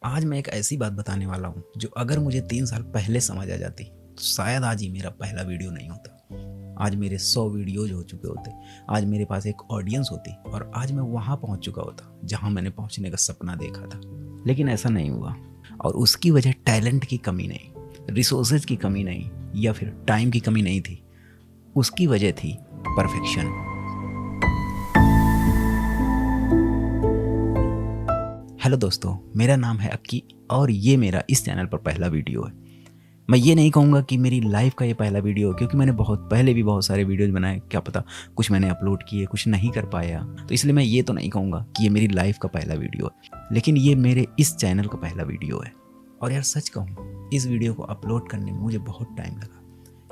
आज मैं एक ऐसी बात बताने वाला हूँ जो अगर मुझे 3 साल पहले समझ आ जाती तो शायद आज ही मेरा पहला वीडियो नहीं होता। आज मेरे 100 वीडियोज हो चुके होते। आज मेरे पास एक ऑडियंस होती और आज मैं वहाँ पहुँच चुका होता जहाँ मैंने पहुँचने का सपना देखा था। लेकिन ऐसा नहीं हुआ और उसकी वजह टैलेंट की कमी नहीं, रिसोर्सेज की कमी नहीं या फिर टाइम की कमी नहीं थी। उसकी वजह थी परफेक्शन। हेलो दोस्तों, मेरा नाम है अक्की और ये मेरा इस चैनल पर पहला वीडियो है। मैं ये नहीं कहूँगा कि मेरी लाइफ का ये पहला वीडियो है, क्योंकि मैंने बहुत पहले भी बहुत सारे वीडियोज़ बनाए। क्या पता कुछ मैंने अपलोड किए, कुछ नहीं कर पाया, तो इसलिए मैं ये तो नहीं कहूँगा कि ये मेरी लाइफ का पहला वीडियो है। लेकिन ये मेरे इस चैनल का पहला वीडियो है। और यार सच कहूँ, इस वीडियो को अपलोड करने में मुझे बहुत टाइम लगा,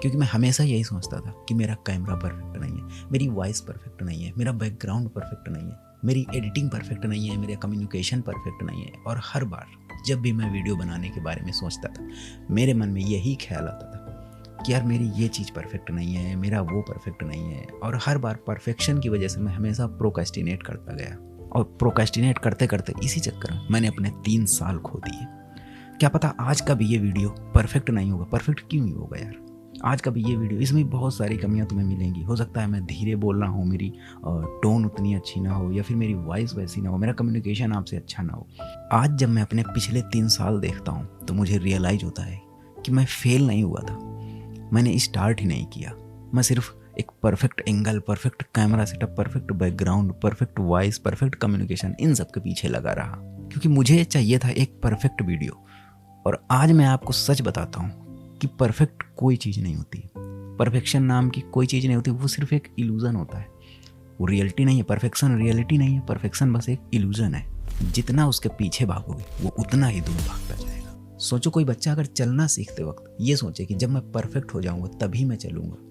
क्योंकि मैं हमेशा यही सोचता था कि मेरा कैमरा परफेक्ट नहीं है, मेरी वॉइस परफेक्ट नहीं है, मेरा बैकग्राउंड परफेक्ट नहीं है, मेरी एडिटिंग परफेक्ट नहीं है, मेरा कम्युनिकेशन परफेक्ट नहीं है। और हर बार जब भी मैं वीडियो बनाने के बारे में सोचता था, मेरे मन में यही ख्याल आता था कि यार मेरी ये चीज़ परफेक्ट नहीं है, मेरा वो परफेक्ट नहीं है। और हर बार परफेक्शन की वजह से मैं हमेशा प्रोक्रेस्टिनेट करता गया और प्रोक्रेस्टिनेट करते करते इसी चक्कर में मैंने अपने 3 साल खो दिए। क्या पता आज का भी ये वीडियो परफेक्ट नहीं होगा। परफेक्ट क्यों नहीं होगा यार? आज का भी ये वीडियो, इसमें बहुत सारी कमियां तुम्हें मिलेंगी। हो सकता है मैं धीरे बोल रहा हूँ, मेरी टोन उतनी अच्छी ना हो, या फिर मेरी वॉइस वैसी ना हो, मेरा कम्युनिकेशन आपसे अच्छा ना हो। आज जब मैं अपने पिछले 3 साल देखता हूँ तो मुझे रियलाइज होता है कि मैं फेल नहीं हुआ था। मैंने स्टार्ट ही नहीं किया। मैं सिर्फ एक perfect angle, perfect camera setup, perfect background, perfect voice, perfect communication, इन सब के पीछे लगा रहा, क्योंकि मुझे चाहिए था एक परफेक्ट वीडियो। और आज मैं आपको सच बताता हूँ कि परफेक्ट कोई चीज़ नहीं होती। परफेक्शन नाम की कोई चीज़ नहीं होती। वो सिर्फ एक इल्यूज़न होता है, वो रियलिटी नहीं है। परफेक्शन रियलिटी नहीं है, परफेक्शन बस एक इल्यूज़न है। जितना उसके पीछे भागोगे वो उतना ही दूर भागता जाएगा। सोचो, कोई बच्चा अगर चलना सीखते वक्त ये सोचे कि जब मैं परफेक्ट हो जाऊँगा तभी मैं चलूँगा,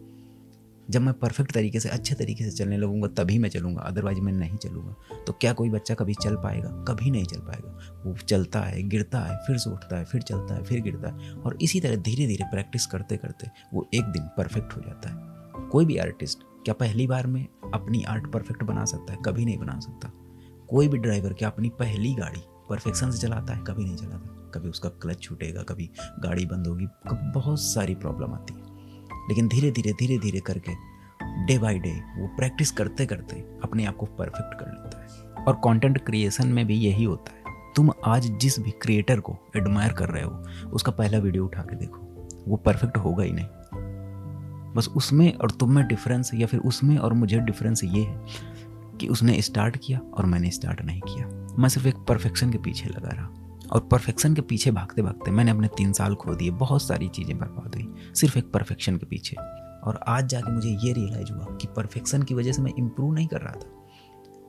जब मैं परफेक्ट तरीके से, अच्छे तरीके से चलने लगूंगा तभी मैं चलूँगा, अदरवाइज मैं नहीं चलूँगा, तो क्या कोई बच्चा कभी चल पाएगा? कभी नहीं चल पाएगा। वो चलता है, गिरता है, फिर से उठता है, फिर चलता है, फिर गिरता है, और इसी तरह धीरे धीरे प्रैक्टिस करते करते वो एक दिन परफेक्ट हो जाता है। कोई भी आर्टिस्ट क्या पहली बार में अपनी आर्ट परफेक्ट बना सकता है? कभी नहीं बना सकता। कोई भी ड्राइवर क्या अपनी पहली गाड़ी परफेक्शन से चलाता है? कभी नहीं चलाता। कभी उसका क्लच छूटेगा, कभी गाड़ी बंद होगी, बहुत सारी प्रॉब्लम आती है। लेकिन धीरे धीरे करके डे बाय डे वो प्रैक्टिस करते करते अपने आप को परफेक्ट कर लेता है। और कंटेंट क्रिएशन में भी यही होता है। तुम आज जिस भी क्रिएटर को एडमायर कर रहे हो, उसका पहला वीडियो उठा के देखो, वो परफेक्ट होगा ही नहीं। बस उसमें और तुम में डिफरेंस, या फिर उसमें और मुझे डिफरेंस ये है कि उसने स्टार्ट किया और मैंने स्टार्ट नहीं किया। मैं सिर्फ एक परफेक्शन के पीछे लगा रहा, और परफेक्शन के पीछे भागते भागते मैंने अपने 3 साल खो दिए। बहुत सारी चीज़ें बर्बाद हुई सिर्फ एक परफेक्शन के पीछे। और आज जाके मुझे ये रियलाइज हुआ कि परफेक्शन की वजह से मैं इम्प्रूव नहीं कर रहा था,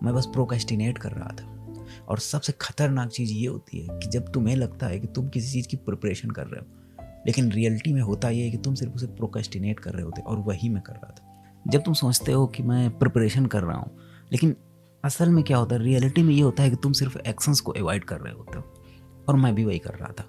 मैं बस प्रोक्रेस्टिनेट कर रहा था। और सबसे खतरनाक चीज़ ये होती है कि जब तुम्हें लगता है कि तुम किसी चीज़ की प्रिपरेशन कर रहे हो, लेकिन रियलिटी में होता ये है कि तुम सिर्फ उसे प्रोक्रेस्टिनेट कर रहे होते, और वही मैं कर रहा था। जब तुम सोचते हो कि मैं प्रिपरेशन कर रहा हूँ, लेकिन असल में क्या होता है, रियलिटी में ये होता है कि तुम सिर्फ एक्शंस को अवॉइड कर रहे होते हो। और मैं भी वही कर रहा था।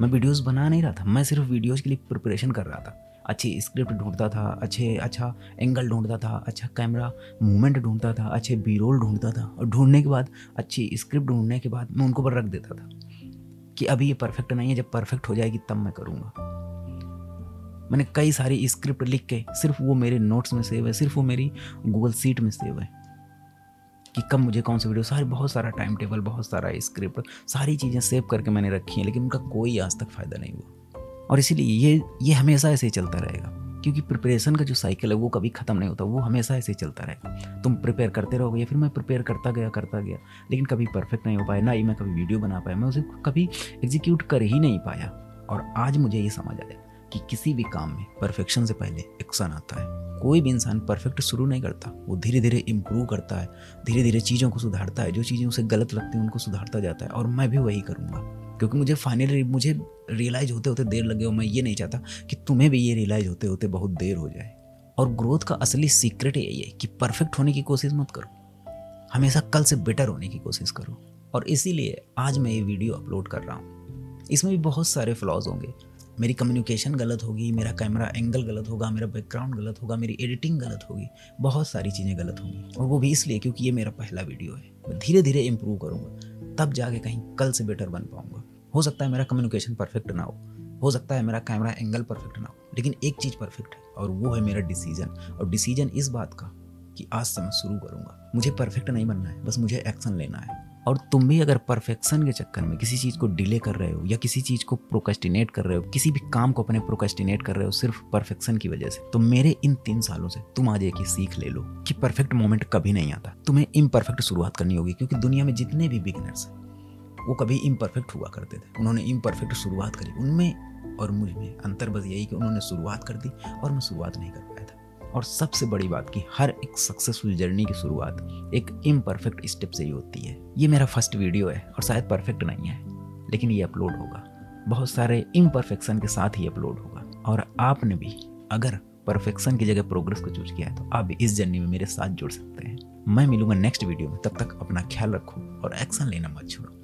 मैं वीडियोस बना नहीं रहा था, मैं सिर्फ वीडियोस के लिए प्रिपरेशन कर रहा था। अच्छी स्क्रिप्ट ढूंढता था, अच्छा एंगल ढूंढता था, अच्छा कैमरा मूवमेंट ढूंढता था, अच्छे बी रोल ढूंढता था, और ढूंढने के बाद, अच्छी स्क्रिप्ट ढूंढने के बाद मैं उनको पर रख देता था कि अभी ये परफेक्ट नहीं है, जब परफेक्ट हो जाएगी तब मैं करूँगा। मैंने कई सारी स्क्रिप्ट लिख के, सिर्फ वो मेरे नोट्स में सेव है, सिर्फ वो मेरी गूगल शीट में सेव है कि कब मुझे कौन सा वीडियो, सारे बहुत सारा टाइम टेबल, बहुत सारा स्क्रिप्ट, सारी चीज़ें सेव करके मैंने रखी हैं, लेकिन उनका कोई आज तक फ़ायदा नहीं हुआ। और इसीलिए ये हमेशा ऐसे ही चलता रहेगा, क्योंकि प्रिपरेशन का जो साइकिल है वो कभी ख़त्म नहीं होता, वो हमेशा ऐसे ही चलता रहेगा। तुम प्रिपेयर करते रहोगे, या फिर मैं प्रिपेयर करता गया, लेकिन कभी परफेक्ट नहीं हो पाया, ना ही मैं कभी वीडियो बना पाया, मैं उसे कभी एग्जीक्यूट कर ही नहीं पाया। और आज मुझे ये समझ आया कि किसी भी काम में परफेक्शन से पहले एक्शन आता है। कोई भी इंसान परफेक्ट शुरू नहीं करता, वो धीरे धीरे इम्प्रूव करता है, धीरे धीरे चीज़ों को सुधारता है, जो चीज़ें उसे गलत लगती हैं उनको सुधारता जाता है। और मैं भी वही करूँगा, क्योंकि मुझे फाइनली रियलाइज होते होते देर लगे, और मैं ये नहीं चाहता कि तुम्हें भी ये रियलाइज होते होते बहुत देर हो जाए। और ग्रोथ का असली सीक्रेट यही है कि परफेक्ट होने की कोशिश मत करो, हमेशा कल से बेटर होने की कोशिश करो। और इसीलिए आज मैं ये वीडियो अपलोड कर रहा हूँ। इसमें भी बहुत सारे फ्लॉज होंगे, मेरी कम्युनिकेशन गलत होगी, मेरा कैमरा एंगल गलत होगा, मेरा बैकग्राउंड गलत होगा, मेरी एडिटिंग गलत होगी, बहुत सारी चीज़ें गलत होंगी। और वो भी इसलिए क्योंकि ये मेरा पहला वीडियो है। मैं धीरे धीरे इम्प्रूव करूँगा, तब जाके कहीं कल से बेटर बन पाऊंगा। हो सकता है मेरा कम्युनिकेशन परफेक्ट ना हो सकता है मेरा कैमरा एंगल परफेक्ट ना हो, लेकिन एक चीज़ परफेक्ट है और वो है मेरा डिसीजन। और डिसीजन इस बात का कि आज से मैं शुरू करूंगा। मुझे परफेक्ट नहीं बनना है, बस मुझे एक्शन लेना है। और तुम भी अगर परफेक्शन के चक्कर में किसी चीज़ को डिले कर रहे हो या किसी चीज़ को प्रोक्रेस्टिनेट कर रहे हो, किसी भी काम को अपने प्रोक्रेस्टिनेट कर रहे हो सिर्फ परफेक्शन की वजह से, तो मेरे इन 3 सालों से तुम आज एक ही सीख ले लो कि परफेक्ट मोमेंट कभी नहीं आता। तुम्हें इम्परफेक्ट शुरुआत करनी होगी, क्योंकि दुनिया में जितने भी बिगिनर्स हैं वो कभी इम्परफेक्ट हुआ करते थे। उन्होंने इम्परफेक्ट शुरुआत करी। उनमें और मुझ में अंतर बस यही कि उन्होंने शुरुआत कर दी और मैं शुरुआत नहीं कर पाया था। और सबसे बड़ी बात कि हर एक सक्सेसफुल जर्नी की शुरुआत एक इम्परफेक्ट स्टेप से ही होती है। ये मेरा फर्स्ट वीडियो है और शायद परफेक्ट नहीं है, लेकिन ये अपलोड होगा, बहुत सारे इम्परफेक्शन के साथ ही अपलोड होगा। और आपने भी अगर परफेक्शन की जगह प्रोग्रेस को चूज किया है तो आप भी इस जर्नी में मेरे साथ जुड़ सकते हैं। मैं मिलूंगा नेक्स्ट वीडियो में, तब तक अपना ख्याल रखो और एक्शन लेना मत छोड़ो।